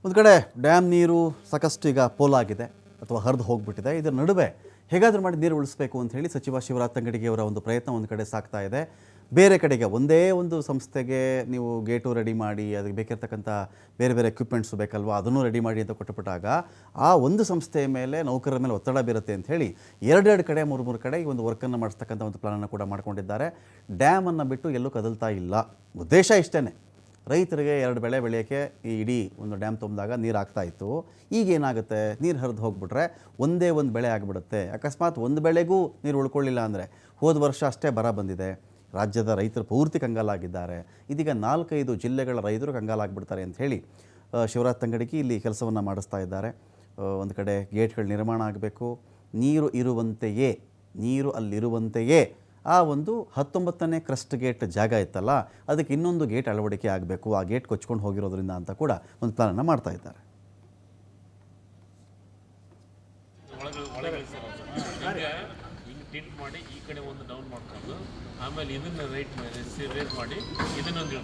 ಒಂದು ಕಡೆ ಡ್ಯಾಮ್ ನೀರು ಸಾಕಷ್ಟು ಈಗ ಪೋಲಾಗಿದೆ ಅಥವಾ ಹರಿದು ಹೋಗಿಬಿಟ್ಟಿದೆ. ಇದರ ನಡುವೆ ಹೇಗಾದರೂ ಮಾಡಿ ನೀರು ಉಳಿಸಬೇಕು ಅಂತ ಹೇಳಿ ಸಚಿವ ಶಿವರಾಜ್ ತಂಗಡಗಿಯವರ ಒಂದು ಪ್ರಯತ್ನ ಒಂದು ಕಡೆ ಸಾಗ್ತಾ ಇದೆ. ಬೇರೆ ಕಡೆಗೆ ಒಂದೇ ಒಂದು ಸಂಸ್ಥೆಗೆ ನೀವು ಗೇಟು ರೆಡಿ ಮಾಡಿ ಅದಕ್ಕೆ ಬೇಕಿರ್ತಕ್ಕಂಥ ಬೇರೆ ಬೇರೆ ಎಕ್ವಿಪ್ಮೆಂಟ್ಸು ಬೇಕಲ್ವಾ, ಅದನ್ನು ರೆಡಿ ಮಾಡಿ ಅಂತ ಕೊಟ್ಟುಬಿಟ್ಟಾಗ ಆ ಒಂದು ಸಂಸ್ಥೆಯ ಮೇಲೆ ನೌಕರರ ಮೇಲೆ ಒತ್ತಡ ಬೀರುತ್ತೆ ಅಂತ ಹೇಳಿ ಎರಡೆರಡು ಕಡೆ ಮೂರು ಕಡೆ ಈ ಒಂದು ವರ್ಕನ್ನು ಮಾಡಿಸ್ತಕ್ಕಂಥ ಒಂದು ಪ್ಲಾನನ್ನು ಕೂಡ ಮಾಡ್ಕೊಂಡಿದ್ದಾರೆ. ಡ್ಯಾಮನ್ನು ಬಿಟ್ಟು ಎಲ್ಲೂ ಕದಲ್ತಾ ಇಲ್ಲ. ಉದ್ದೇಶ ಇಷ್ಟೇ, ರೈತರಿಗೆ 2 ಬೆಳೆ ಬೆಳೆಯೋಕ್ಕೆ ಈ ಇಡೀ ಒಂದು ಡ್ಯಾಮ್ ತುಂಬಿದಾಗ ನೀರು ಆಗ್ತಾಯಿತ್ತು. ಈಗೇನಾಗುತ್ತೆ, ನೀರು ಹರಿದು ಹೋಗ್ಬಿಟ್ರೆ ಒಂದೇ ಒಂದು ಬೆಳೆ ಆಗಿಬಿಡುತ್ತೆ. ಅಕಸ್ಮಾತ್ ಒಂದು ಬೆಳೆಗೂ ನೀರು ಉಳ್ಕೊಳ್ಳಿಲ್ಲ ಅಂದರೆ, ಹೋದ ವರ್ಷ ಅಷ್ಟೇ ಬರ ಬಂದಿದೆ, ರಾಜ್ಯದ ರೈತರು ಪೂರ್ತಿ ಕಂಗಾಲಾಗಿದ್ದಾರೆ. ಇದೀಗ 4-5 ಜಿಲ್ಲೆಗಳ ರೈತರು ಕಂಗಾಲಾಗಿಬಿಡ್ತಾರೆ ಅಂತ ಹೇಳಿ ಶಿವರಾಜ್ ತಂಗಡಗಿ ಇಲ್ಲಿ ಕೆಲಸವನ್ನು ಮಾಡಿಸ್ತಾ ಇದ್ದಾರೆ. ಒಂದು ಕಡೆ ಗೇಟ್ಗಳು ನಿರ್ಮಾಣ ಆಗಬೇಕು, ನೀರು ಅಲ್ಲಿರುವಂತೆಯೇ ಆ ಒಂದು 19ನೇ ಕ್ರಸ್ಟ್ ಗೇಟ್ ಜಾಗ ಇತ್ತಲ್ಲ, ಅದಕ್ಕೆ ಇನ್ನೊಂದು ಗೇಟ್ ಅಳವಡಿಕೆ ಆಗಬೇಕು, ಆ ಗೇಟ್ ಕೊಚ್ಕೊಂಡು ಹೋಗಿರೋದ್ರಿಂದ ಅಂತ ಕೂಡ ಒಂದು ಪ್ಲಾನನ್ನು ಮಾಡ್ತಾ ಇದ್ದಾರೆ. ಮಾಡಿ ಈ ಕಡೆ ಒಂದು ಡೌನ್ ಮಾಡ್ಕೊಂಡು ಆಮೇಲೆ ಇದನ್ನ ರೈಟ್ ಮಾಡಿ ಇದನ್ನೊಂದು